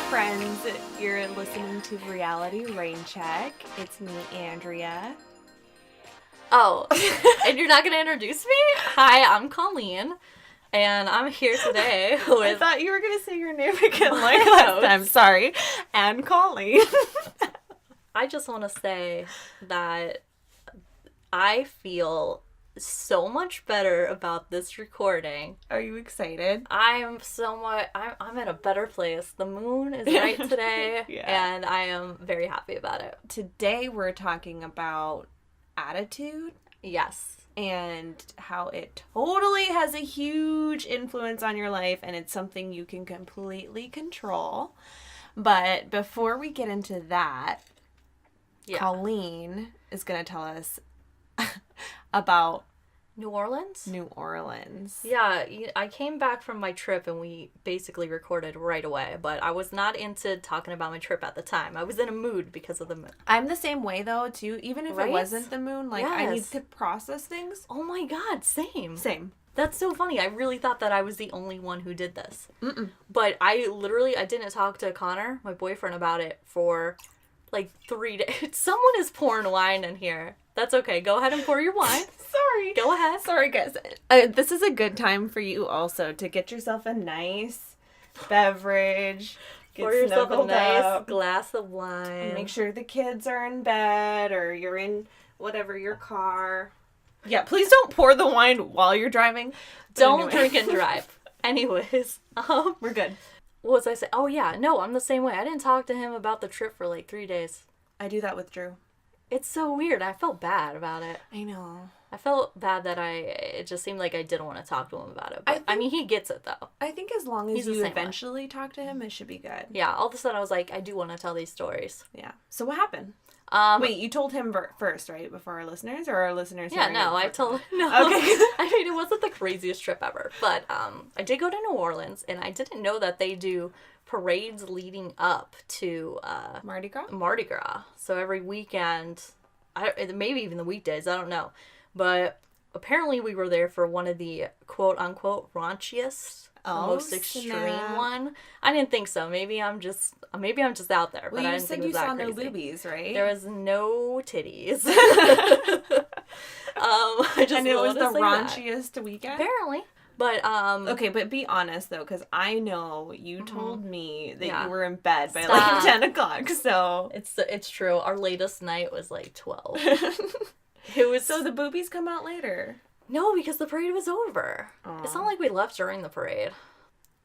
friends. You're listening to Reality Rain Check. It's me, Andrea. Oh, and you're not going to introduce me? Hi, I'm Colleen, and I'm here today with... I thought you were going to say your name again like last time. Sorry. And Colleen. I just want to say that I feel so much better about this recording. Are you excited? I'm in a better place. The moon is right today, Yeah. and I am very happy about it. Today we're talking about attitude. Yes. And how it totally has a huge influence on your life, and it's something you can completely control. But before we get into that, Colleen is going to tell us about New Orleans? New Orleans. Yeah, I came back from my trip and we basically recorded right away, but I was not into talking about my trip at the time. I was in a mood because of the moon. I'm the same way, though, too. Even if it wasn't the moon, like, I need to process things. Oh my god, same. Same. That's so funny. I really thought that I was the only one who did this. Mm-mm. But I didn't talk to Connor, my boyfriend, about it for like 3 days. Someone is pouring wine in here. That's okay. Go ahead and pour your wine. Sorry. Go ahead. Sorry, guys. This is a good time for you also to get yourself a nice beverage. Pour yourself a nice up, glass of wine. and make sure the kids are in bed or you're in whatever, your car. Yeah, please don't pour the wine while you're driving. Don't drink and drive. Anyways, we're good. What was I saying? Oh yeah, no, I'm the same way. I didn't talk to him about the trip for like 3 days. I do that with Drew. It's so weird. I felt bad about it. I know. I felt bad that it just seemed like I didn't want to talk to him about it. But I mean, he gets it though. I think as long as you eventually talk to him, it should be good. Yeah, all of a sudden I was like, I do want to tell these stories. Yeah. So what happened? Wait, you told him first, right? Before our listeners, or our listeners? Yeah, no, I told no. Okay. I mean, it wasn't the craziest trip ever, but I did go to New Orleans, and I didn't know that they do parades leading up to Mardi Gras. Mardi Gras. So every weekend, maybe even the weekdays, I don't know, but apparently we were there for one of the quote unquote raunchiest. Most extreme one. I didn't think so. Maybe I'm just out there. Well, but I you didn't said think it was you that saw crazy. no boobies, right? There was no titties. And it was the raunchiest weekend. Apparently, but okay, but be honest though, because I know you told me that you were in bed by Stop. like 10 o'clock. So it's true. Our latest night was like 12. It was so the boobies come out later. No, because the parade was over. Aww. It's not like we left during the parade.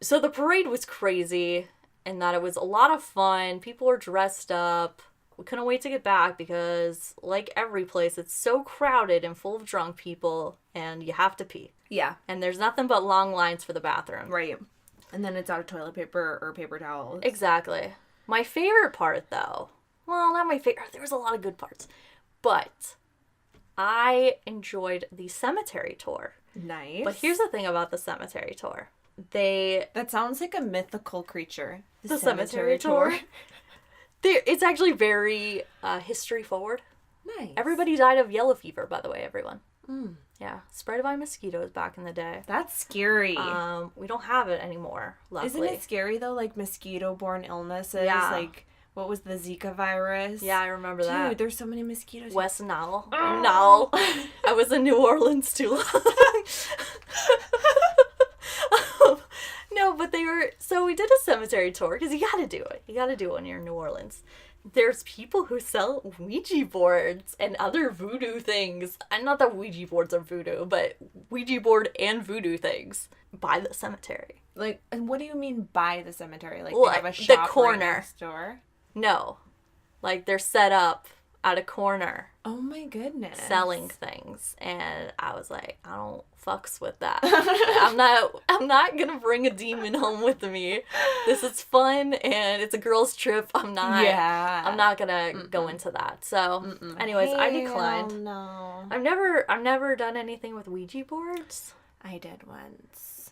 So the parade was crazy in that it was a lot of fun. People were dressed up. We couldn't wait to get back because, like every place, it's so crowded and full of drunk people, and you have to pee. Yeah. And there's nothing but long lines for the bathroom. Right. And then it's out of toilet paper or paper towels. Exactly. My favorite part, though, well, not my favorite. There was a lot of good parts. But I enjoyed the cemetery tour. Nice. But here's the thing about the cemetery tour. That sounds like a mythical creature. The cemetery tour. It's actually very history forward. Nice. Everybody died of yellow fever, by the way, everyone. Mm. Yeah. Spread by mosquitoes back in the day. That's scary. We don't have it anymore, luckily. Isn't it scary, though? Like, mosquito-borne illnesses? Yeah. Like, what was the Zika virus? Yeah, I remember that. Dude, there's so many mosquitoes. West Nile. Nile. I was in New Orleans too long. No, but so we did a cemetery tour, because you gotta do it. You gotta do it when you're in New Orleans. There's people who sell Ouija boards and other voodoo things. And not that Ouija boards are voodoo, but Ouija board and voodoo things by the cemetery. Like, and what do you mean by the cemetery? Like, Well, they have a the shop corner. right next door? No. Like, they're set up at a corner. Oh my goodness. Selling things. And I was like, I don't fucks with that. I'm not gonna bring a demon home with me. This is fun and it's a girls' trip. I'm not gonna go into that. So anyways, I declined. No. I've never done anything with Ouija boards. I did once.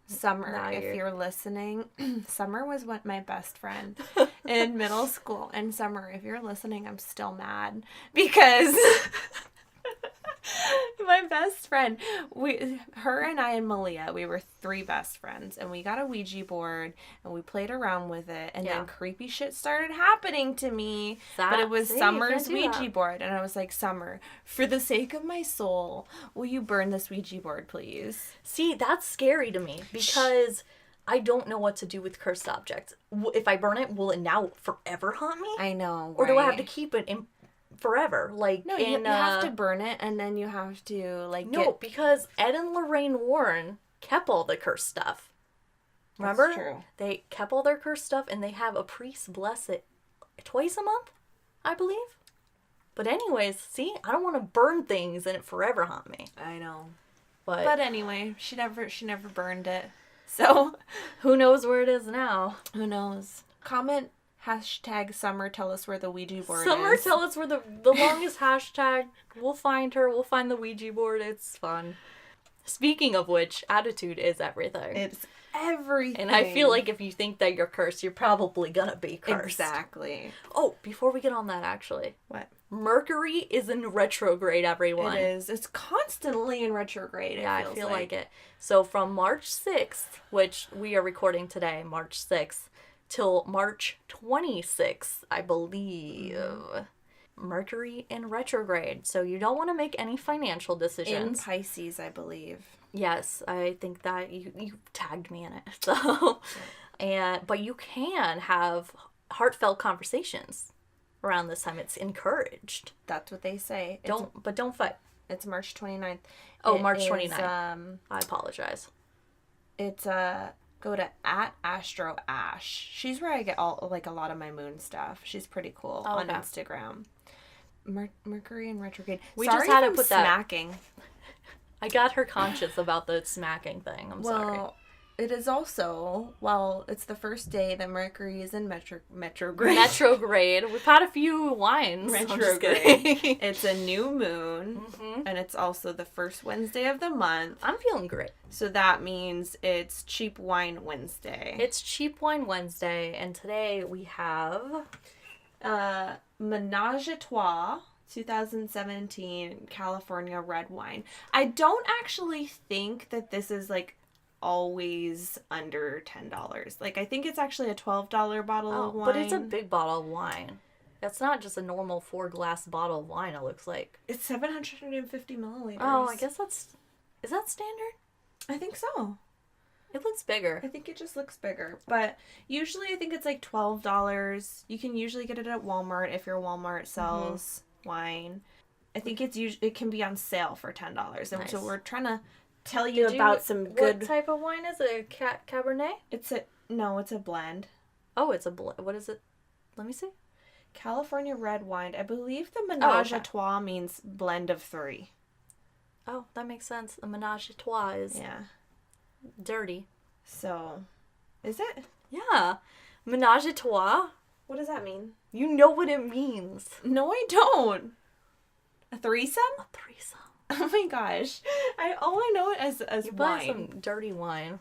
Summer, if you're listening, Summer was my best friend in middle school. And Summer, if you're listening, I'm still mad because my best best friend. Her and I and Malia, we were 3 best friends, and we got a Ouija board and we played around with it, and then creepy shit started happening to me. But it was Summer's Ouija board, and I was like, Summer, for the sake of my soul, will you burn this Ouija board, please? See, that's scary to me because I don't know what to do with cursed objects. If I burn it, will it now forever haunt me? I know, right? Or do I have to keep it in forever? Like, no, you have to burn it, and then you have to, like, because Ed and Lorraine Warren kept all the cursed stuff. Remember? That's true. They kept all their cursed stuff, and they have a priest bless it twice a month, I believe. But anyways, see, I don't want to burn things and it forever haunt me. I know. But anyway, she never burned it. So, who knows where it is now? Who knows? Comment #Summer, tell us where the Ouija board Summer, is. tell us where the longest hashtag. We'll find her. We'll find the Ouija board. It's fun. Speaking of which, attitude is everything. It's everything. And I feel like if you think that you're cursed, you're probably gonna be cursed. Exactly. Oh, before we get on that, actually. What? Mercury is in retrograde, everyone. It is. It's constantly in retrograde. Yeah, I feel like it. So from March 6th, which we are recording today, March 6th, till March 26th, I believe. Mercury in retrograde. So you don't want to make any financial decisions. In Pisces, I believe. Yes, I think that you tagged me in it. So, but you can have heartfelt conversations around this time. It's encouraged. That's what they say. Don't fight. It's March 29th. Oh, March 29th. I apologize. It's go to @AstroAsh. She's where I get a lot of my moon stuff. She's pretty cool on Instagram. Mercury in retrograde. We just had to put smacking. that. I got her conscious about the smacking thing. I'm sorry. It is also, it's the first day that Mercury is in retrograde. Retrograde. We've had a few wines. Retrograde. It's a new moon, and it's also the first Wednesday of the month. I'm feeling great. So that means it's Cheap Wine Wednesday. It's Cheap Wine Wednesday, and today we have Menage a Trois 2017 California red wine. I don't actually think that this is always under $10. I think it's actually a $12 bottle of wine. But it's a big bottle of wine. It's not just a normal 4-glass bottle of wine, it looks like. It's 750 milliliters. Oh, I guess is that standard? I think so. It looks bigger. I think it just looks bigger. But usually I think it's $12. You can usually get it at Walmart if your Walmart sells wine. I think it can be on sale for $10. And so we're trying to tell you about some good... What type of wine is it? Cabernet? It's a blend. Oh, it's a blend. What is it? Let me see. California red wine. I believe the Menage a Trois means blend of 3. Oh, that makes sense. A Menage a Trois is dirty. So, is it? Yeah. Menage a Trois? What does that mean? You know what it means. No, I don't. A threesome? A threesome. Oh my gosh. All I know it as you wine. buy some dirty wine.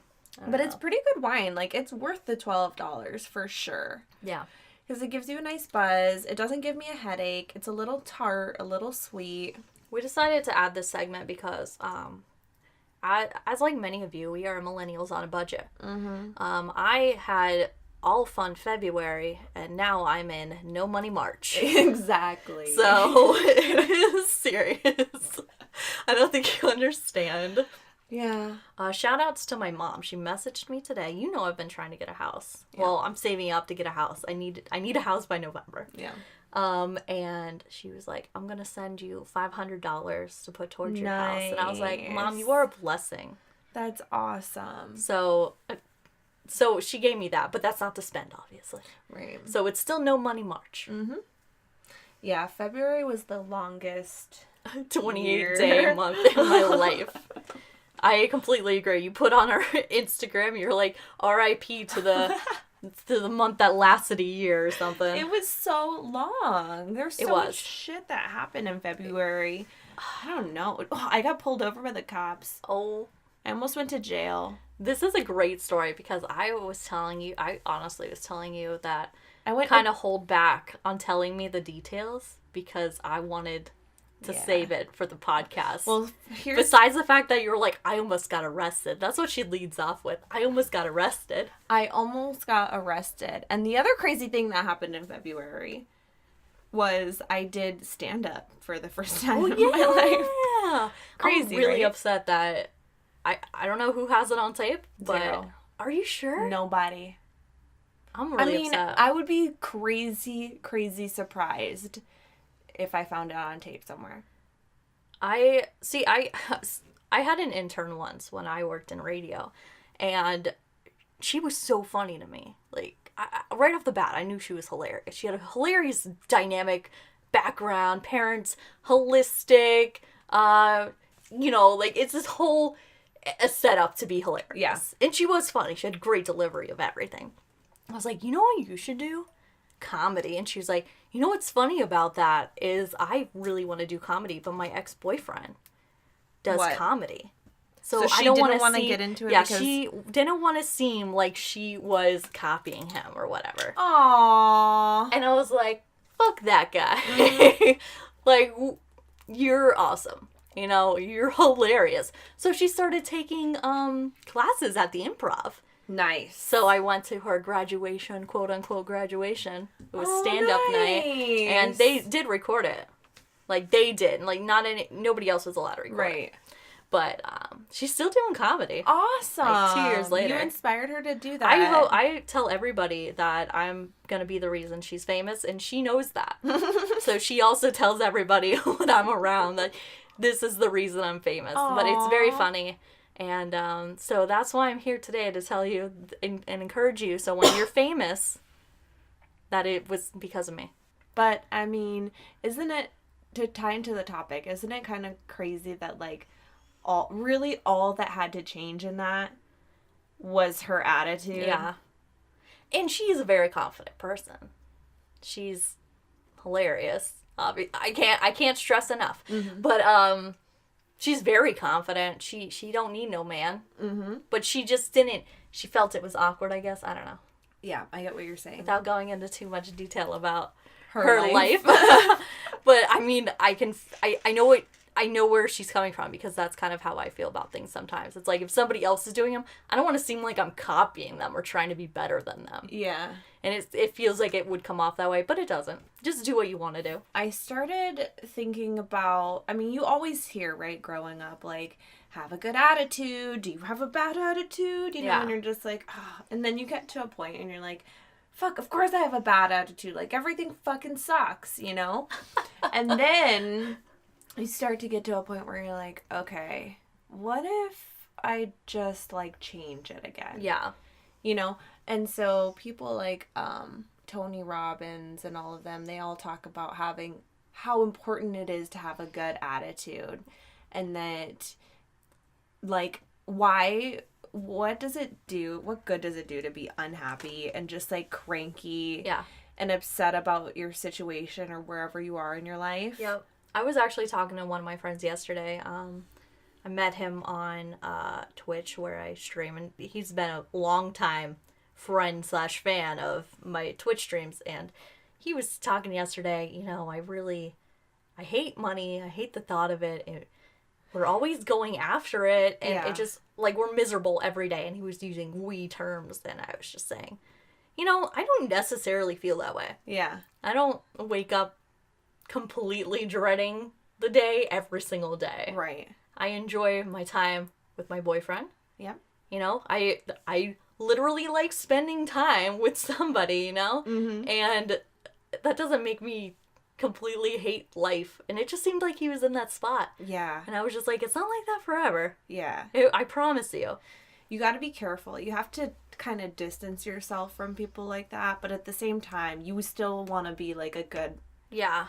But it's pretty good wine. It's worth the $12 for sure. Yeah. Because it gives you a nice buzz. It doesn't give me a headache. It's a little tart, a little sweet. We decided to add this segment because, as like many of you, we are millennials on a budget. I had all fun February, and now I'm in no money March. Exactly. So, it is serious. I don't think you understand. Yeah. Shout outs to my mom. She messaged me today. You know I've been trying to get a house. Yeah. Well, I'm saving up to get a house. I need a house by November. Yeah. And she was like, I'm gonna send you $500 to put towards your nice. house. And I was like, Mom, you are a blessing. That's awesome. So she gave me that, but that's not to spend, obviously. Right. So it's still no money March. Yeah, February was the longest 28-day month in my life. I completely agree. You put on our Instagram, you're like, R.I.P. to the month that lasted a year or something. It was so long. There's so much shit that happened in February. I don't know. I got pulled over by the cops. Oh. I almost went to jail. This is a great story because I honestly was telling you that I went kind of hold back on telling me the details because I wanted to save it for the podcast. Well, besides the fact that you're like, I almost got arrested. That's what she leads off with. I almost got arrested. I almost got arrested. And the other crazy thing that happened in February was I did stand up for the first time in my life. Yeah. Crazy, I'm really upset that I don't know who has it on tape, but Zero. Are you sure? Nobody. I'm really upset. I would be crazy surprised if I found it on tape somewhere. I had an intern once when I worked in radio, and she was so funny to me. Like, right off the bat, I knew she was hilarious. She had a hilarious dynamic background, parents, holistic, like, it's this whole setup to be hilarious. Yeah. And she was funny. She had great delivery of everything. I was like, you know what you should do? Comedy. And she was like, you know what's funny about that is I really want to do comedy, but my ex-boyfriend does comedy. So she didn't want to get into it. Yeah, she didn't want to seem like she was copying him or whatever. Aww. And I was like, fuck that guy. Mm-hmm. Like, you're awesome. You know, you're hilarious. So she started taking classes at the Improv. Nice. So I went to her graduation, quote unquote graduation. It was stand-up night. And they did record it. Like, they did. Like, nobody else was allowed to record it. But she's still doing comedy. Awesome. Like 2 years later. You inspired her to do that. I tell everybody that I'm going to be the reason she's famous, and she knows that. So she also tells everybody when I'm around that this is the reason I'm famous. Aww. But it's very funny. And so that's why I'm here today, to tell you and encourage you. So when you're famous, that it was because of me. But, I mean, isn't it, to tie into the topic, isn't it kind of crazy that, like, all that had to change in that was her attitude? Yeah. And she's a very confident person. She's hilarious. I can't stress enough. Mm-hmm. But, she's very confident. She don't need no man. Mm-hmm. But she just didn't. She felt it was awkward, I guess. I don't know. Yeah, I get what you're saying. Without going into too much detail about her life. But, I mean, I know where she's coming from, because that's kind of how I feel about things sometimes. It's like, if somebody else is doing them, I don't want to seem like I'm copying them or trying to be better than them. Yeah. And it feels like it would come off that way, but it doesn't. Just do what you want to do. I started thinking about, I mean, you always hear, right, growing up, like, have a good attitude. Do you have a bad attitude? You know, and you're just like, oh. And then you get to a point and you're like, fuck, of course I have a bad attitude. Like, everything fucking sucks, you know? And then you start to get to a point where you're like, okay, what if I just, like, change it again? Yeah. You know? And so people like Tony Robbins and all of them, they all talk about how important it is to have a good attitude. And that, like, what does it do? What good does it do to be unhappy and just, like, cranky and upset about your situation or wherever you are in your life? Yep. I was actually talking to one of my friends yesterday. I met him on Twitch, where I stream, and he's been a long time friend / fan of my Twitch streams, and he was talking yesterday, you know, I hate money. I hate the thought of it. We're always going after it, and it just, like, we're miserable every day. And he was using we terms, and I was just saying, you know, I don't necessarily feel that way. Yeah. I don't wake up completely dreading the day every single day. Right. I enjoy my time with my boyfriend. Yep. You know, I literally like spending time with somebody, you know? Mm-hmm. And that doesn't make me completely hate life. And it just seemed like he was in that spot. Yeah. And I was just like, it's not like that forever. Yeah. I promise you. You got to be careful. You have to kind of distance yourself from people like that. But at the same time, you still want to be, like, a good... Yeah.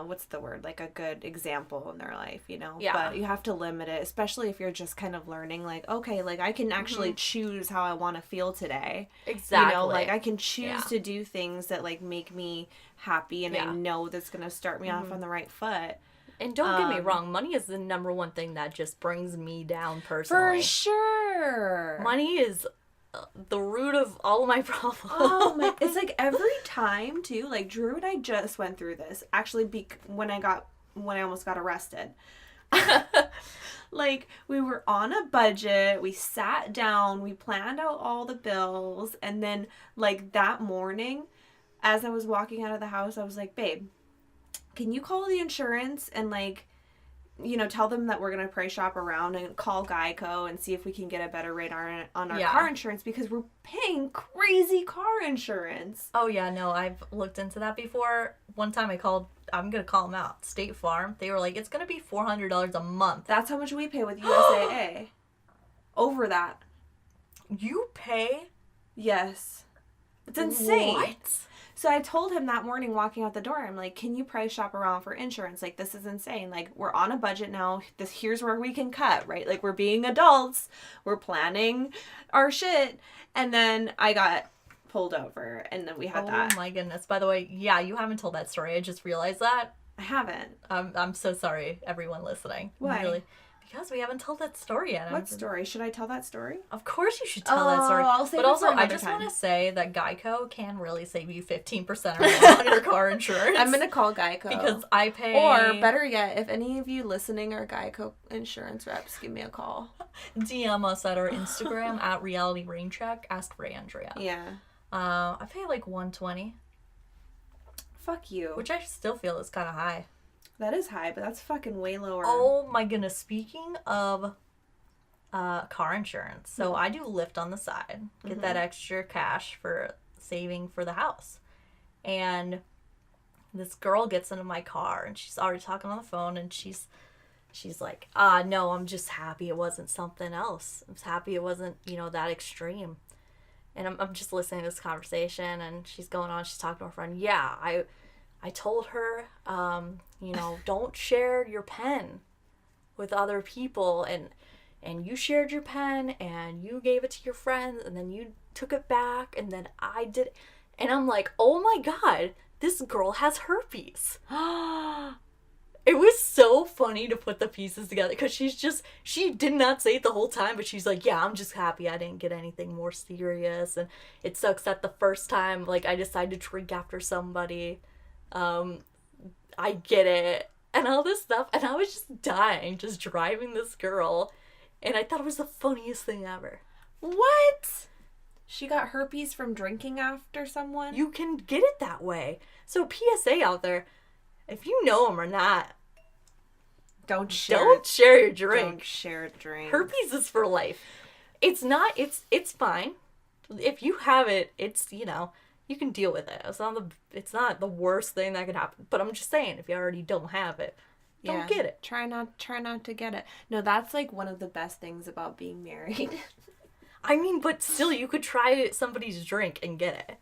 What's the word? Like, a good example in their life, you know? Yeah. But you have to limit it, especially if you're just kind of learning, like, okay, like, I can actually choose how I want to feel today. Exactly. You know, like, I can choose to do things that, like, make me happy, and I know that's going to start me off on the right foot. And don't get me wrong, money is the number one thing that just brings me down personally. For sure. Money is the root of all of my problems. Oh my! It's like every time too. Like Drew and I just went through this. Actually, when I got when I almost got arrested. Like, we were on a budget, we sat down, we planned out all the bills, and then, like, that morning, as I was walking out of the house, I was like, babe, can you call the insurance and, like, you know, tell them that we're going to price shop around and call Geico and see if we can get a better rate on our car insurance, because we're paying crazy car insurance. Oh, yeah, no, I've looked into that before. One time I'm going to call them out, State Farm. They were like, it's going to be $400 a month. That's how much we pay with USAA. Over that. You pay? Yes. It's insane. What? So I told him that morning walking out the door, I'm like, can you price shop around for insurance? Like, this is insane. Like, we're on a budget now. Here's where we can cut, right? Like, we're being adults. We're planning our shit. And then I got pulled over, and then we had that. Oh my goodness. By the way, yeah, you haven't told that story. I just realized that. I haven't. I'm so sorry, everyone listening. Why? Really. Because we haven't told that story yet. What story? Should I tell that story? Of course you should tell that story. I'll save but it also, for another I just time. want to say that Geico can really save you 15% or more on your car insurance. I'm going to call Geico. Because I pay... Or, better yet, if any of you listening are Geico insurance reps, give me a call. DM us at our Instagram, at Reality Rain Check. Ask for Andrea. Yeah. I pay like $120. Fuck you. Which I still feel is kind of high. That is high, but that's fucking way lower. Oh my goodness. Speaking of car insurance. So I do Lyft on the side. Get that extra cash for saving for the house. And this girl gets into my car and she's already talking on the phone, and she's like, no, I'm just happy it wasn't something else. I'm happy it wasn't, that extreme. And I'm just listening to this conversation, and she's going on, she's talking to her friend. Yeah, I told her, don't share your pen with other people, and you shared your pen, and you gave it to your friends, and then you took it back, and then I did. And I'm like, oh my God, this girl has herpes. It was so funny to put the pieces together, because she did not say it the whole time, but she's like, yeah, I'm just happy I didn't get anything more serious, and it sucks that the first time, like, I decided to drink after somebody, I get it, and all this stuff, and I was just dying, just driving this girl, and I thought it was the funniest thing ever. What? She got herpes from drinking after someone? You can get it that way. So PSA out there, if you know them or not, don't share your drink. Don't share a drink. Herpes is for life. It's fine. If you have it, you can deal with it. It's not the worst thing that could happen. But I'm just saying, if you already don't have it, don't get it. Try not to get it. No, that's like one of the best things about being married. I mean, but still, you could try somebody's drink and get it.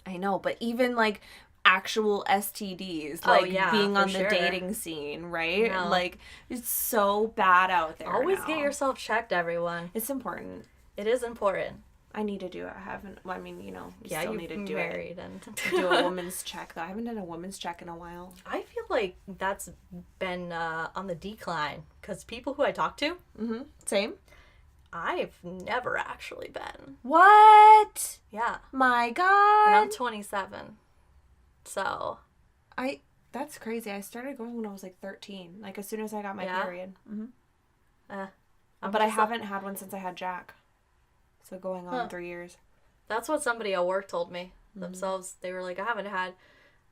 I know, but even like actual STDs, being on the dating scene, right? No. Like, it's so bad out there. Always get yourself checked, everyone. It's important. It is important. I need to do it. I haven't. Well, I mean, you still need to do married it. And do a woman's check, though. I haven't done a woman's check in a while. I feel like that's been on the decline, because people who I talk to, same. I've never actually been. What? Yeah. My God. And I'm 27. So. That's crazy. I started going when I was like 13. Like, as soon as I got my period. But I haven't had one since I had Jack. So going on 3 years. That's what somebody at work told me themselves. They were like, I haven't had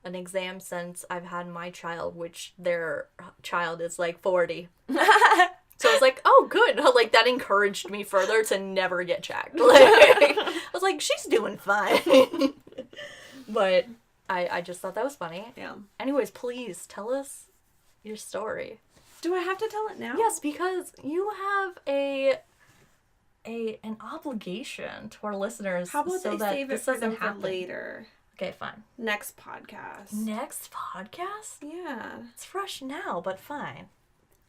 an exam since I've had my child, which their child is like 40. So I was like, oh, good. Like, that encouraged me further to never get checked. Like, I was like, she's doing fine. But I just thought that was funny. Yeah. Anyways, please tell us your story. Do I have to tell it now? Yes, because you have an obligation to our listeners. How about they save it for them for later? Okay, fine. Next podcast. Next podcast? Yeah. It's fresh now, but fine.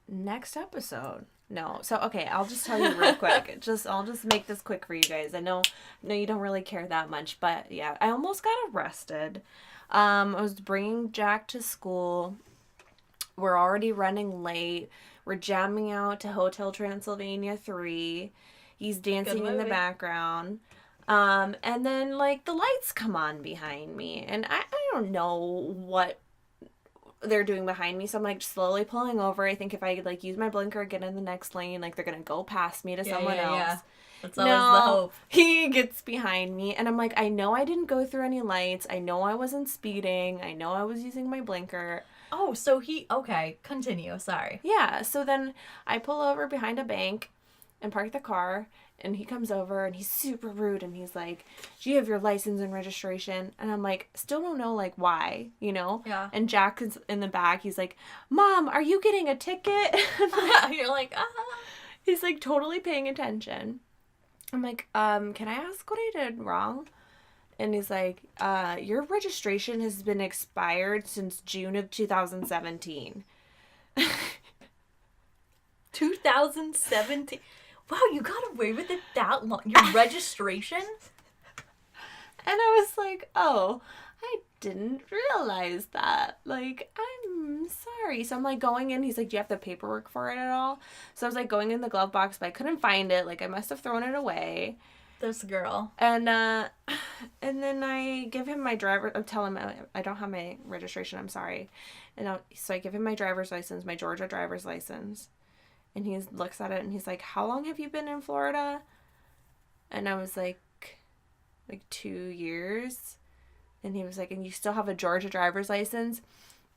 Next episode. No. So, okay, I'll just tell you real quick. I'll just make this quick for you guys. I know you don't really care that much, but yeah, I almost got arrested. I was bringing Jack to school. We're already running late. We're jamming out to Hotel Transylvania 3. He's dancing in the background. And then, like, the lights come on behind me. And I don't know what they're doing behind me. So I'm like slowly pulling over. I think if I like use my blinker, get in the next lane, like they're going to go past me to someone else. Yeah. That's always the hope. He gets behind me and I'm like, I know I didn't go through any lights. I know I wasn't speeding. I know I was using my blinker. Oh, so okay, continue. Sorry. Yeah. So then I pull over behind a bank and park the car. And he comes over and he's super rude and he's like, do you have your license and registration? And I'm like, still don't know, like, why, you know? Yeah. And Jack is in the back. He's like, Mom, are you getting a ticket? You're like, He's like totally paying attention. I'm like, can I ask what I did wrong? And he's like, your registration has been expired since June of 2017. 2017? Wow, you got away with it that long. Your registration? And I was like, oh, I didn't realize that. Like, I'm sorry. So I'm like going in. He's like, do you have the paperwork for it at all? So I was like going in the glove box, but I couldn't find it. Like, I must have thrown it away. This girl. And then I give him my driver. I tell him I don't have my registration. I'm sorry. So I give him my driver's license, my Georgia driver's license. And he looks at it and he's like, how long have you been in Florida? And I was like 2 years. And he was like, and you still have a Georgia driver's license?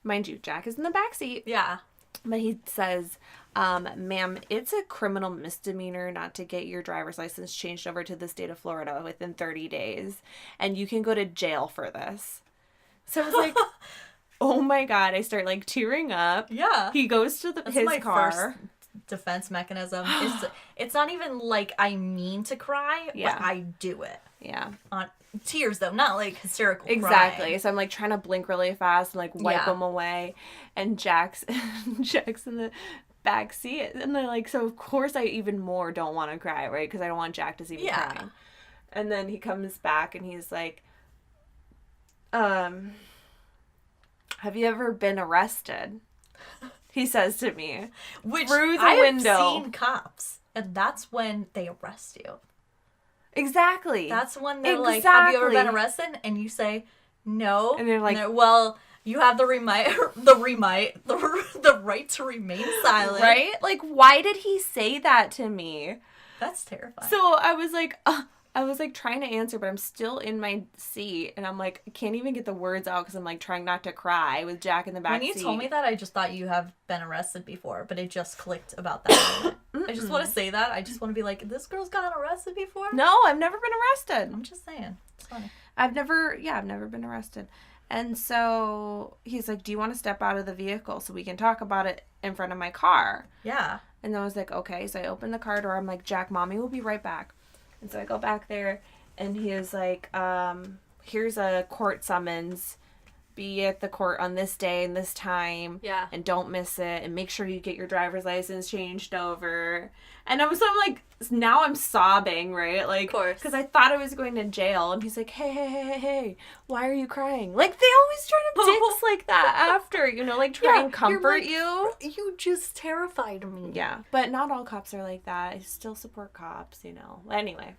Mind you, Jack is in the back seat. Yeah. But he says, ma'am, it's a criminal misdemeanor not to get your driver's license changed over to the state of Florida within 30 days. And you can go to jail for this. So I was like, oh my God. I start like tearing up. Yeah. He goes to his car. First defense mechanism. It's not even like I mean to cry, but I do it. Yeah. On tears though, not like hysterical exactly crying. So I'm like trying to blink really fast and like wipe them away, and Jack's in the back seat, and they're like, so of course I even more don't want to cry, right? Because I don't want Jack to see me crying. And then he comes back and he's like, have you ever been arrested? He says to me, which through the I window. have seen cops, and that's when they arrest you. Exactly. That's when they're like, have you ever been arrested? And you say, no. And they're like, well, you have the right to remain silent. Right? Like, why did he say that to me? That's terrifying. So I was like trying to answer, but I'm still in my seat, and I'm like, I can't even get the words out because I'm like trying not to cry with Jack in the back seat. When you told me that, I just thought you have been arrested before, but it just clicked about that. I just want to say that. I just want to be like, this girl's gotten arrested before? No, I've never been arrested. I'm just saying. It's funny. I've never been arrested. And so he's like, do you want to step out of the vehicle so we can talk about it in front of my car? Yeah. And I was like, okay. So I opened the car door. I'm like, Jack, Mommy will be right back. And so I go back there, and he is like, here's a court summons. Be at the court on this day and this time. Yeah. And don't miss it. And make sure you get your driver's license changed over. And I'm like, now I'm sobbing, right? Like, of course. Because I thought I was going to jail. And he's like, hey, why are you crying? Like, they always try to dicks like that after, like try and comfort you. You just terrified me. Yeah. But not all cops are like that. I still support cops, Anyway.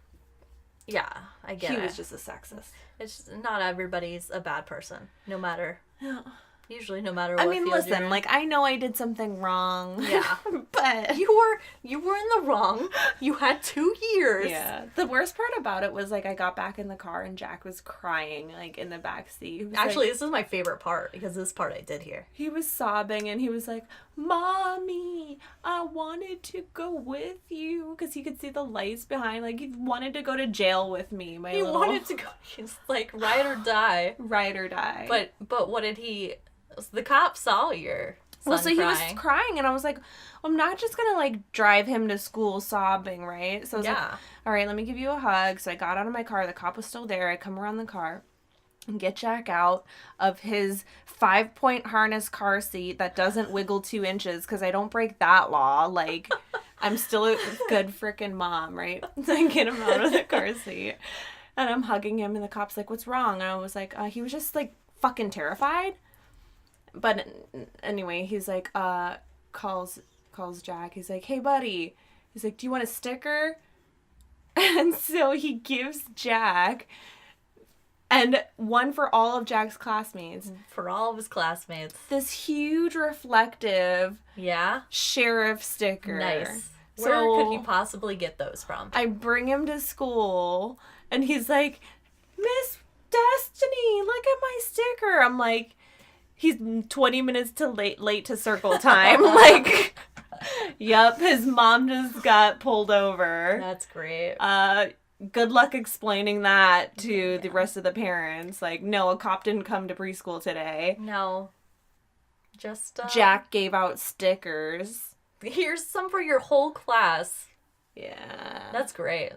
Yeah, I get it. He was just a sexist. It's just, not everybody's a bad person, no matter. Yeah. Usually, no matter what. Listen, like, I know I did something wrong. Yeah, but you were in the wrong. You had 2 years. Yeah. The worst part about it was like I got back in the car and Jack was crying like in the back seat. Actually, this is my favorite part because this part I did hear. He was sobbing and he was like, "Mommy, I wanted to go with you," because he could see the lights behind. Like he wanted to go to jail with me. He wanted to go. He's like ride or die. Ride or die. But what did he? The cop saw your son crying. He was crying, and I was like, I'm not just gonna like drive him to school sobbing, right? So I was like, all right, let me give you a hug. So I got out of my car. The cop was still there. I come around the car and get Jack out of his 5-point harness car seat that doesn't wiggle 2 inches because I don't break that law. Like, I'm still a good freaking mom, right? So I get him out of the car seat, and I'm hugging him, and the cop's like, "What's wrong?" And I was like, he was just like fucking terrified. But anyway, he's like, calls Jack. He's like, "Hey, buddy." He's like, "Do you want a sticker?" And so he gives Jack And one for all of Jack's classmates. For all of his classmates. This huge reflective sheriff sticker. Nice. Where could you possibly get those from? I bring him to school, and he's like, Miss Destiny, look at my sticker. I'm like, he's 20 minutes late to circle time. Like, yep, his mom just got pulled over. That's great. Good luck explaining that to the rest of the parents. Like, no, a cop didn't come to preschool today. No. Just, Jack gave out stickers. Here's some for your whole class. Yeah. That's great.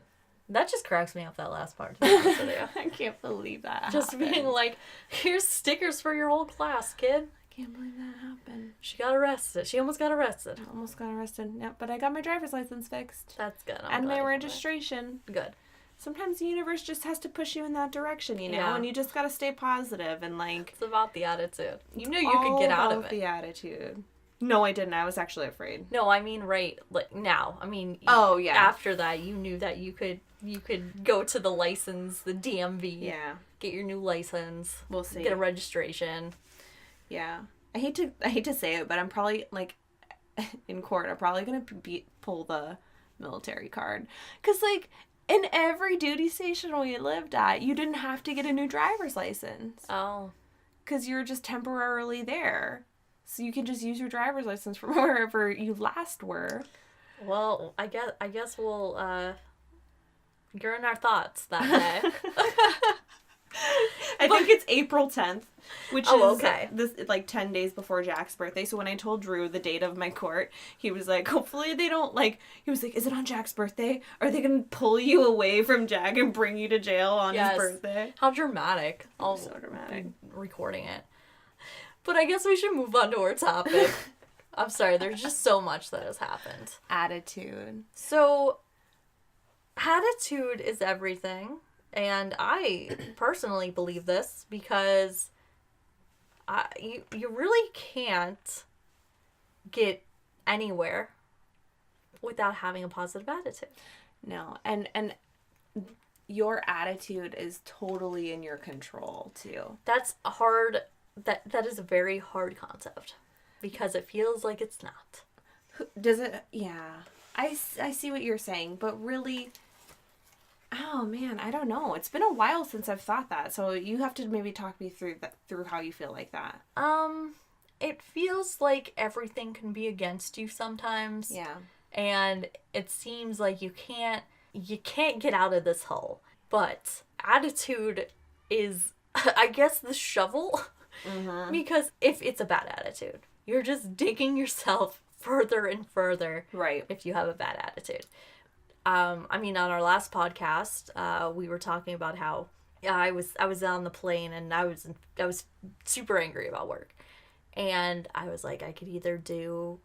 That just cracks me up, that last part. I can't believe that just happened. Being like, here's stickers for your whole class, kid. I can't believe that happened. She got arrested. She almost got arrested. Yep, but I got my driver's license fixed. That's good. And my registration. Good. Sometimes the universe just has to push you in that direction, you know? And you just gotta stay positive and, like... It's about the attitude. You knew you could get out of it. The attitude. No, I didn't. I was actually afraid. No, I mean like now. I mean... yeah. After that, you knew that you could go to the license, the DMV. Yeah. Get your new license. We'll see. Get a registration. Yeah. I hate to say it, but I'm probably, like, in court, I'm probably gonna pull the military card. Because, like... In every duty station we lived at, you didn't have to get a new driver's license. Oh. Because you're just temporarily there. So you can just use your driver's license from wherever you last were. Well, I guess we'll, you're in our thoughts that day. I think it's April 10th, which is okay. This like 10 days before Jack's birthday. So when I told Drew the date of my court, he was like, hopefully they don't he was like, is it on Jack's birthday? Are they going to pull you away from Jack and bring you to jail on his birthday? How dramatic. So dramatic. Recording it. But I guess we should move on to our topic. I'm sorry, there's just so much that has happened. Attitude. So, attitude is everything. And I personally believe this because you really can't get anywhere without having a positive attitude. No, and your attitude is totally in your control too. That's hard. That is a very hard concept because it feels like it's not. Does it? Yeah, I see what you're saying, but really. Oh man, I don't know. It's been a while since I've thought that. So you have to maybe talk me through how you feel like that. It feels like everything can be against you sometimes. Yeah. And it seems like you can't get out of this hole. But attitude is I guess the shovel. Mm-hmm. Because if it's a bad attitude, you're just digging yourself further and further. Right. If you have a bad attitude. I mean, on our last podcast, we were talking about how I was on the plane and I was super angry about work, and I was like, I could do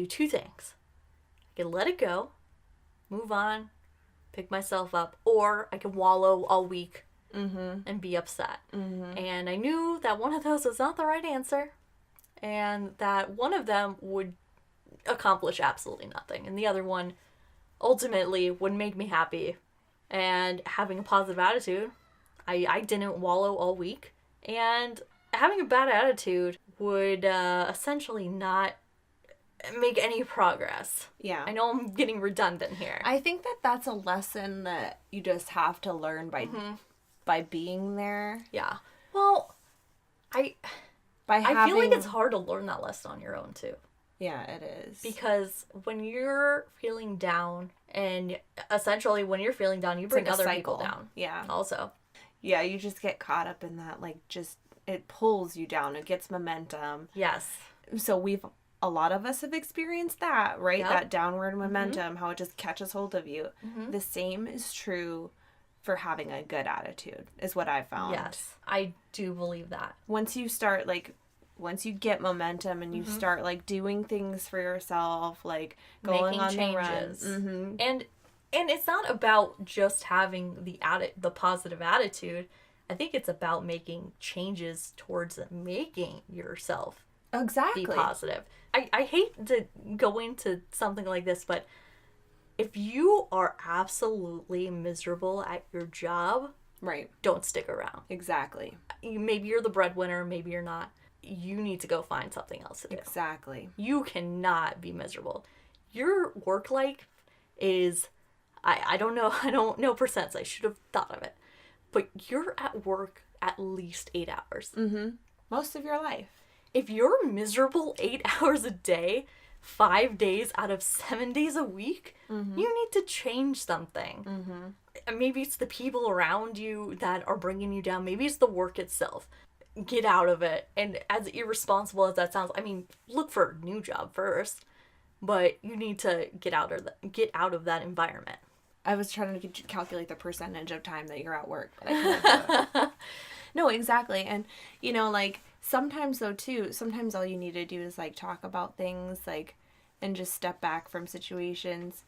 two things. I could let it go, move on, pick myself up, or I could wallow all week and be upset. Mm-hmm. And I knew that one of those was not the right answer, and that one of them would accomplish absolutely nothing, and the other one ultimately would make me happy. And having a positive attitude, I didn't wallow all week, and having a bad attitude would essentially not make any progress. Yeah. I know I'm getting redundant here. I think that's a lesson that you just have to learn by being there. Yeah. Well, I feel like it's hard to learn that lesson on your own too. Yeah, it is. Because when you're feeling down, and essentially when you're feeling down, you bring other people down. Yeah. Also. Yeah, you just get caught up in that, it pulls you down. It gets momentum. Yes. So a lot of us have experienced that, right? Yep. That downward momentum, how it just catches hold of you. Mm-hmm. The same is true for having a good attitude, is what I found. Yes, I do believe that. Once you get momentum and you start doing things for yourself, going on the runs. Mm-hmm. And it's not about just having the positive attitude. I think it's about making changes towards making yourself be positive. I hate to go into something like this, but if you are absolutely miserable at your job, Right. don't stick around. Exactly. Maybe you're the breadwinner, maybe you're not. You need to go find something else to do. Exactly. You cannot be miserable. Your work life is, I don't know percents. I should have thought of it. But you're at work at least 8 hours. Mm-hmm. Most of your life. If you're miserable 8 hours a day, 5 days out of 7 days a week, mm-hmm. you need to change something. Mm-hmm. Maybe it's the people around you that are bringing you down. Maybe it's the work itself. Get out of it. And as irresponsible as that sounds, I mean, look for a new job first. But you need to get out of that environment. I was trying to calculate the percentage of time that you're at work, but I couldn't do it. No, exactly. And, you know, like, sometimes, though, too, sometimes all you need to do is, like, talk about things, like, and just step back from situations.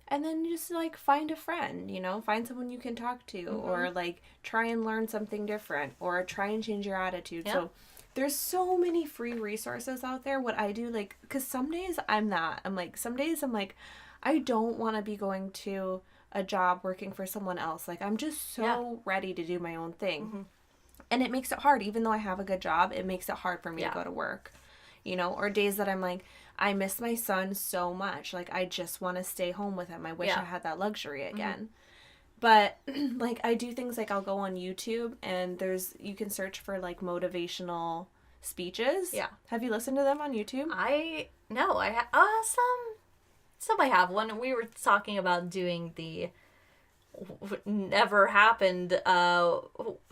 And then just, like, find a friend, you know? Find someone you can talk to. Mm-hmm. Or, like, try and learn something different. Or try and change your attitude. Yeah. So there's so many free resources out there. What I do, like, because some days some days I'm like, I don't want to be going to a job working for someone else. Like, I'm just so ready to do my own thing. Mm-hmm. And it makes it hard. Even though I have a good job, it makes it hard for me to go to work. You know, or days that I'm like, I miss my son so much. Like, I just want to stay home with him. I wish I had that luxury again. Mm-hmm. But, like, I do things like I'll go on YouTube and you can search for, like, motivational speeches. Yeah. Have you listened to them on YouTube? No, I have, some I have. When we were talking about doing the never happened, the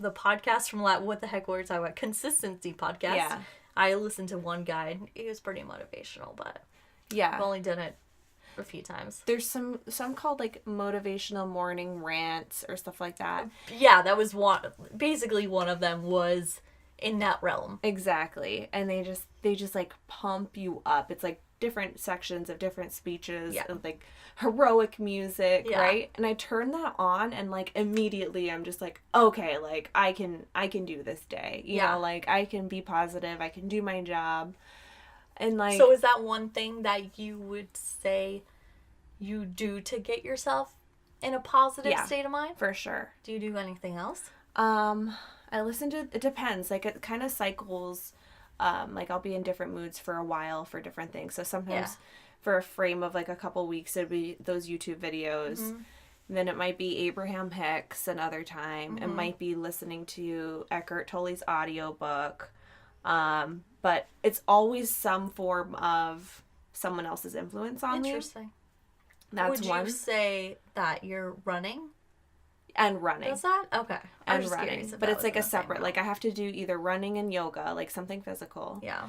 podcast from what the heck were we talking about? Consistency podcast. Yeah. I listened to one guy. He was pretty motivational, but I've only done it a few times. There's some called like motivational morning rants or stuff like that. Yeah, that was basically one of them was in that realm. Exactly. And they just like pump you up. It's like different sections of different speeches and like heroic music, right? And I turn that on and like immediately I'm just like, okay, like I can do this day. You know, like I can be positive, I can do my job. And like, so is that one thing that you would say you do to get yourself in a positive state of mind? For sure. Do you do anything else? I listen to, it depends. Like it kind of cycles. Like I'll be in different moods for a while for different things. So sometimes for a frame of like a couple weeks, it'd be those YouTube videos. Mm-hmm. Then it might be Abraham Hicks another time. Mm-hmm. It might be listening to Eckhart Tolle's audiobook. But it's always some form of someone else's influence on me. Interesting. That's one. Would you say that you're running? And running. Does that? Okay. And running. But it's like a separate, like I have to do either running and yoga, like something physical. Yeah.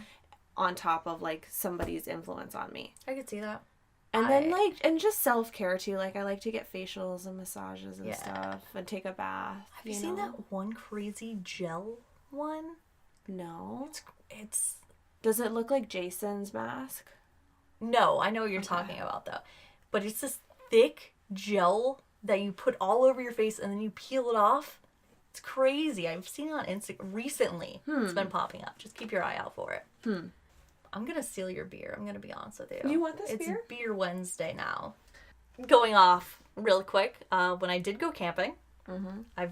On top of like somebody's influence on me. I could see that. And then like, and just self-care too. Like I like to get facials and massages and stuff and take a bath. Have you seen that one crazy gel one? No. It's. Does it look like Jason's mask? No, I know what you're talking about though. But it's this thick gel that you put all over your face and then you peel it off. It's crazy. I've seen it on Instagram recently. It's been popping up. Just keep your eye out for it. I'm going to steal your beer. I'm going to be honest with you. You want this beer? It's Beer Wednesday now. Going off real quick. When I did go camping, I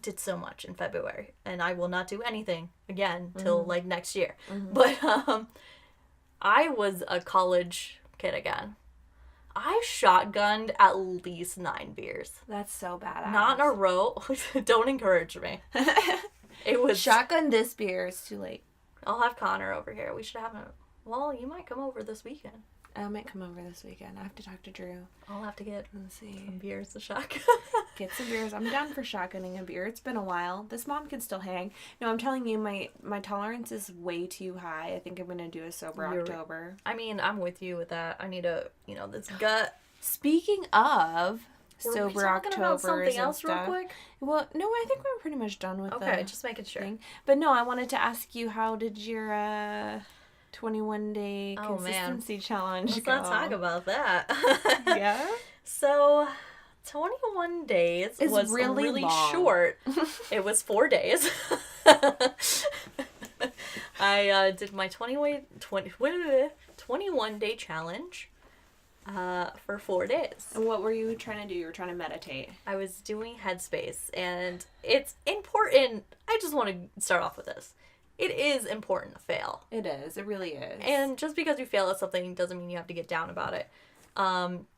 did so much in February. And I will not do anything again till like next year. But I was a college kid again. I shotgunned at least 9 beers. That's so badass. Not in a row. Don't encourage me. It was... Shotgun this beer. It's too late. I'll have Connor over here. We should have him... Well, you might come over this weekend. I might come over this weekend. I have to talk to Drew. I'll have to get some beers to shotgun. Get some beers. I'm down for shotgunning a beer. It's been a while. This mom can still hang. No, I'm telling you, my tolerance is way too high. I think I'm going to do a sober October. I mean, I'm with you with that. I need a, this gut. Speaking of sober Octobers about something else stuff, real quick? Well, no, I think we're pretty much done with Okay, just making sure. Thing. But no, I wanted to ask you, how did your 21-day consistency challenge go? Let's not talk about that. Yeah? So, 21 days was really short. It was 4 days. I did my 21-day challenge. for 4 days. And what were you trying to do? You were trying to meditate. I was doing Headspace, and it's important. I just want to start off with this. It is important to fail. It is. It really is. And just because you fail at something doesn't mean you have to get down about it.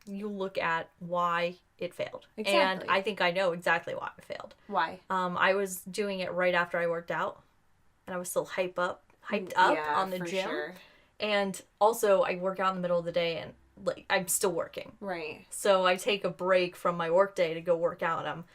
You look at why it failed. Exactly. And I think I know exactly why it failed. Why? I was doing it right after I worked out, and I was still hyped up on the gym. Sure. And also, I work out in the middle of the day, and like I'm still working. Right. So I take a break from my work day to go work out, and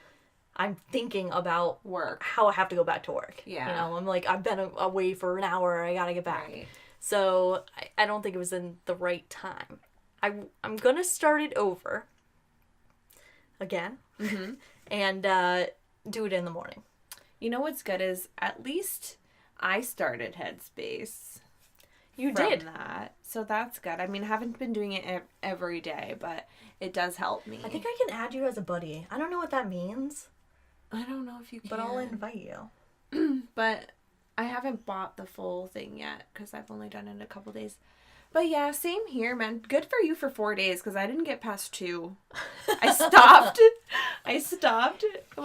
I'm thinking about work, how I have to go back to work. Yeah. You know, I'm like, I've been away for an hour. I gotta get back. Right. So I don't think it was in the right time. I'm gonna start it over again, and do it in the morning. You know what's good is at least I started Headspace. You did that, so that's good. I mean, I haven't been doing it every day, but it does help me. I think I can add you as a buddy. I don't know what that means. I don't know if you can, but I'll invite you. But I haven't bought the full thing yet because I've only done it a couple days. But yeah, same here, man. Good for you for 4 days because I didn't get past 2. I stopped.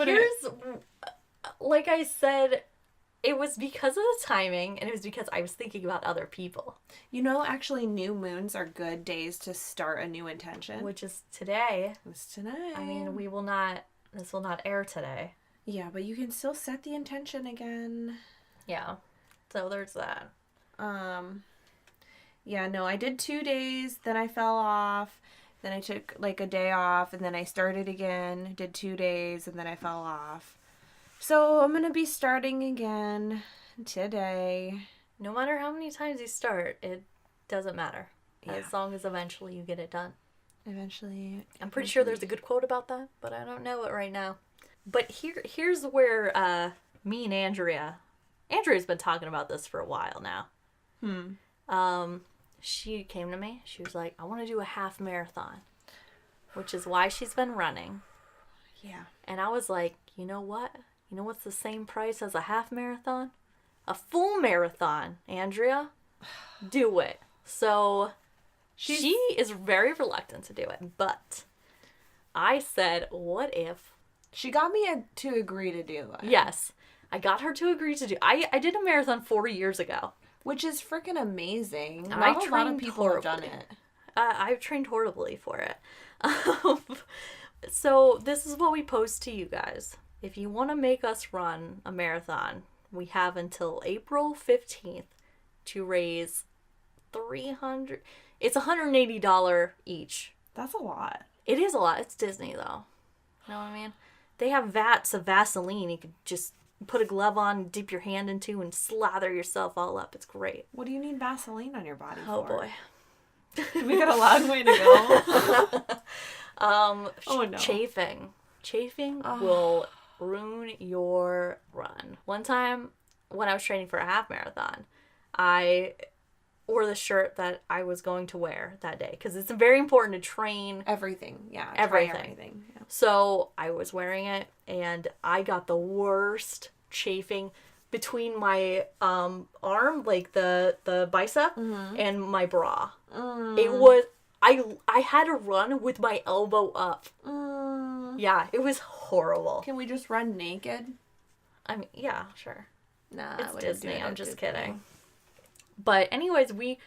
Here's, like I said, it was because of the timing, and it was because I was thinking about other people. You know, actually, new moons are good days to start a new intention. Which is today. It's today. I mean, this will not air today. Yeah, but you can still set the intention again. Yeah. So there's that. Yeah, no, I did 2 days, then I fell off, then I took like a day off, and then I started again, did 2 days, and then I fell off. So I'm going to be starting again today. No matter how many times you start, it doesn't matter. Yeah. As long as eventually you get it done. Eventually. I'm pretty sure there's a good quote about that, but I don't know it right now. But here's where me and Andrea's been talking about this for a while now. She came to me. She was like, I want to do a half marathon, which is why she's been running. Yeah. And I was like, you know what? You know what's the same price as a half marathon? A full marathon, Andrea. Do it. So she is very reluctant to do it, but I said, what if? She got me to agree to do it. Yes. I got her to agree to do it. I did a marathon 4 years ago. Which is freaking amazing. Not a lot of people have done it. I've trained horribly for it. So this is what we post to you guys. If you want to make us run a marathon, we have until April 15th to raise $300. It's $180 each. That's a lot. It is a lot. It's Disney, though. You know what I mean? They have vats of Vaseline. You could just put a glove on, dip your hand into, and slather yourself all up. It's great. What do you need Vaseline on your body for? Boy. We got a long way to go. Oh, no. Chafing will ruin your run. One time when I was training for a half marathon, I wore the shirt that I was going to wear that day because it's very important to train everything. Yeah, everything. Yeah. So I was wearing it, and I got the worst chafing between my arm, like the bicep, and my bra. It was I had to run with my elbow up. Yeah, it was horrible. Can we just run naked? I mean, yeah, sure. Nah, it's Disney. I'm just kidding. But anyways, we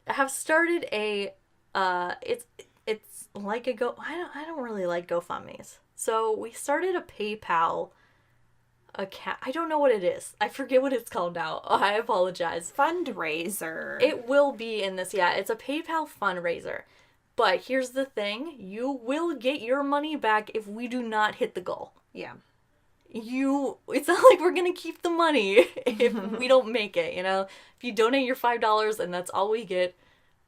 have started a it's like a I don't really like GoFundMe's. So we started a PayPal account. I don't know what it is. I forget what it's called now. Oh, I apologize. Fundraiser. It will be in this. Yeah, it's a PayPal fundraiser. But here's the thing. You will get your money back if we do not hit the goal. Yeah. It's not like we're going to keep the money if we don't make it, you know? If you donate your $5 and that's all we get,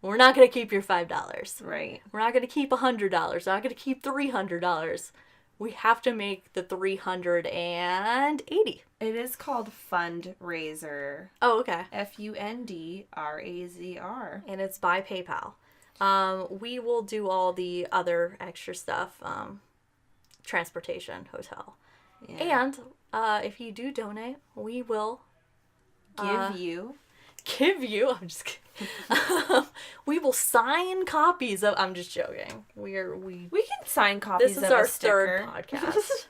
we're not going to keep your $5. Right. We're not going to keep $100. We're not going to keep $300. We have to make the 380. It is called Fundraiser. Oh, okay. FUNDRAZR. And it's by PayPal. We will do all the other extra stuff. Transportation, hotel. Yeah. And if you do donate, we will give you. I'm just kidding. We will sign copies of. I'm just joking. We can sign copies. This is our third podcast.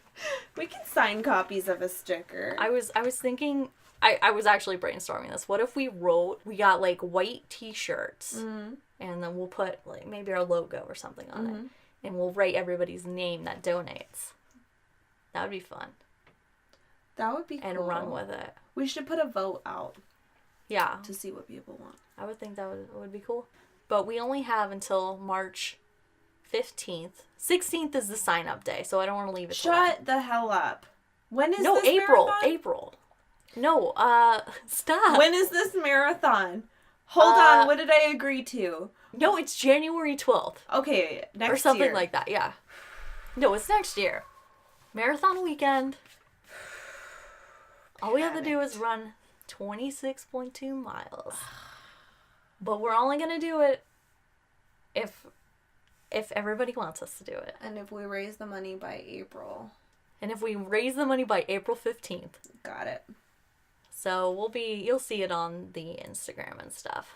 We can sign copies of a sticker. I was thinking. I was actually brainstorming this. What if we got like white T-shirts, and then we'll put like maybe our logo or something on it, and we'll write everybody's name that donates. That would be fun. That would be cool. And run with it. We should put a vote out. Yeah. To see what people want. I would think that would be cool. But we only have until March 15th. 16th is the sign-up day, so I don't want to leave it. Shut the hell up. When is this April. marathon? April. No, stop. When is this marathon? Hold on, what did I agree to? No, it's January 12th. Okay, next year. Or something like that, yeah. No, it's next year. Marathon weekend. All we have to do is run 26.2 miles. But we're only going to do it if everybody wants us to do it. And if we raise the money by April. And if we raise the money by April 15th. Got it. So you'll see it on the Instagram and stuff.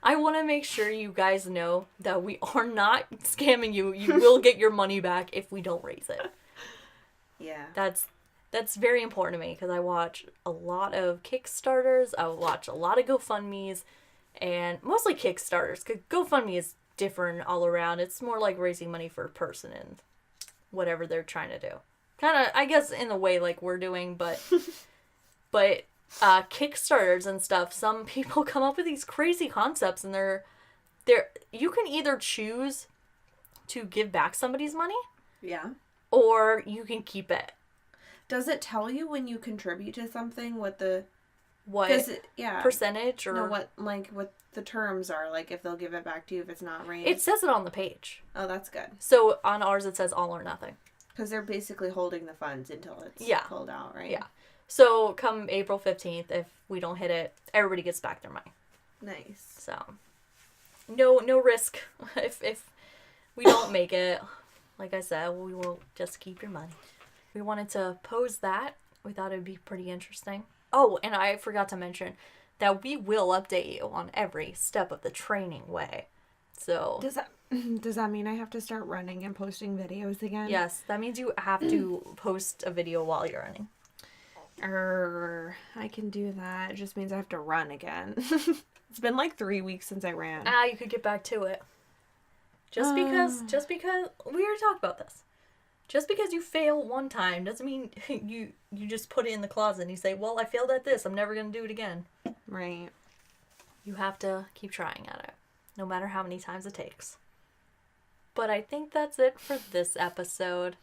I want to make sure you guys know that we are not scamming you. You will get your money back if we don't raise it. Yeah. That's very important to me because I watch a lot of Kickstarters. I watch a lot of GoFundMes, and mostly Kickstarters. Because GoFundMe is different all around. It's more like raising money for a person and whatever they're trying to do. Kind of, I guess, in a way like we're doing, but Kickstarters and stuff, some people come up with these crazy concepts, and they're you can either choose to give back somebody's money, yeah, or you can keep it. Does it tell you when you contribute to something what yeah, percentage or what the terms are, like if they'll give it back to you if it's not raised? It says it on the page. Oh, that's good. So on ours it says all or nothing. Because they're basically holding the funds until it's pulled out, right? Yeah. So come April 15th, if we don't hit it, everybody gets back their money. Nice. So no risk. If we don't make it, like I said, we will just keep your money. We wanted to pose that. We thought it would be pretty interesting. Oh, and I forgot to mention that we will update you on every step of the training way. So does that mean I have to start running and posting videos again? Yes, that means you have to post a video while you're running. I can do that. It just means I have to run again. It's been like 3 weeks since I ran. You could get back to it. Just because we already talked about this. Just because you fail one time doesn't mean you just put it in the closet and you say, well, I failed at this. I'm never going to do it again. Right. You have to keep trying at it, no matter how many times it takes. But I think that's it for this episode.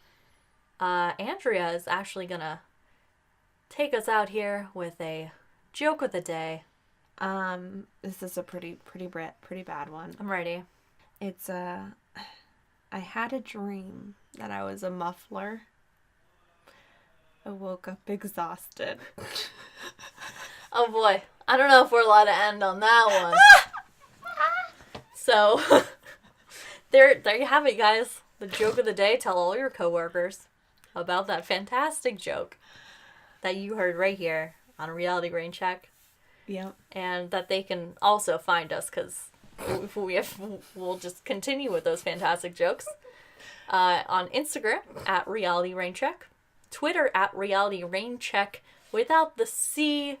Andrea is actually going to take us out here with a joke of the day. This is a pretty bad one. I'm ready. It's I had a dream that I was a muffler. I woke up exhausted. Oh boy. I don't know if we're allowed to end on that one. So, there you have it, guys. The joke of the day. Tell all your coworkers about that fantastic joke that you heard right here on Reality Rain Check. Yeah. And that they can also find us, because we'll just continue with those fantastic jokes. On Instagram at Reality Rain Check, Twitter at Reality Rain Check without the C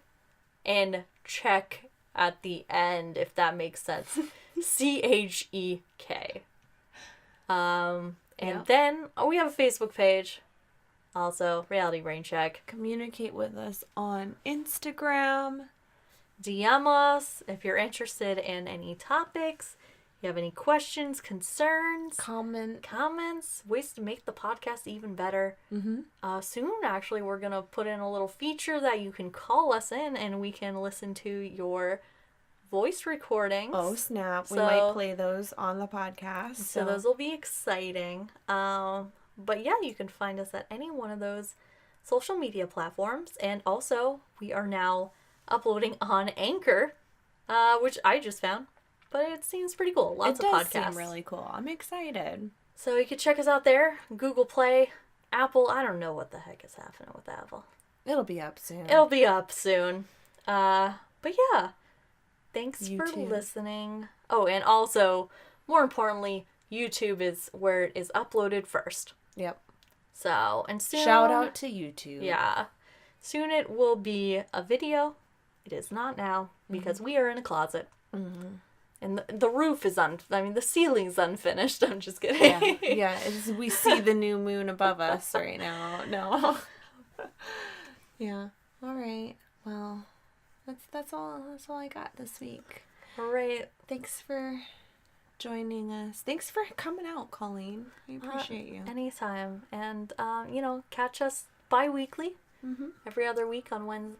and check at the end, if that makes sense. CHEK. And then we have a Facebook page. Also, Reality Rain Check. Communicate with us on Instagram. DM us if you're interested in any topics. You have any questions, concerns, comments, ways to make the podcast even better. Mm-hmm. Soon, actually, we're going to put in a little feature that you can call us in and we can listen to your voice recordings. Oh, snap. We might play those on the podcast. So those will be exciting. But yeah, you can find us at any one of those social media platforms. And also, we are now uploading on Anchor, which I just found. But it seems pretty cool. Lots of podcasts. It does seem really cool. I'm excited. So you can check us out there. Google Play, Apple. I don't know what the heck is happening with Apple. It'll be up soon. But yeah. thanks for listening. Oh, and also, more importantly, YouTube is where it is uploaded first. Yep. So, and soon... Shout out to YouTube. Yeah. Soon it will be a video. It is not now, because we are in a closet. Mm-hmm. And the roof is the ceiling's unfinished. I'm just kidding. Yeah. We see the new moon above us right now. No. Yeah. All right. Well, that's all I got this week. All right. Thanks for joining us. Thanks for coming out, Colleen. We appreciate you. Anytime. And catch us bi-weekly. Mm-hmm. Every other week on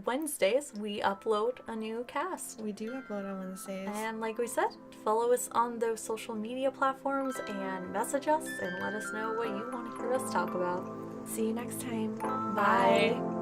Wednesdays, we upload a new cast. We do upload on Wednesdays. And like we said, follow us on those social media platforms and message us and let us know what you want to hear us talk about. See you next time. Bye.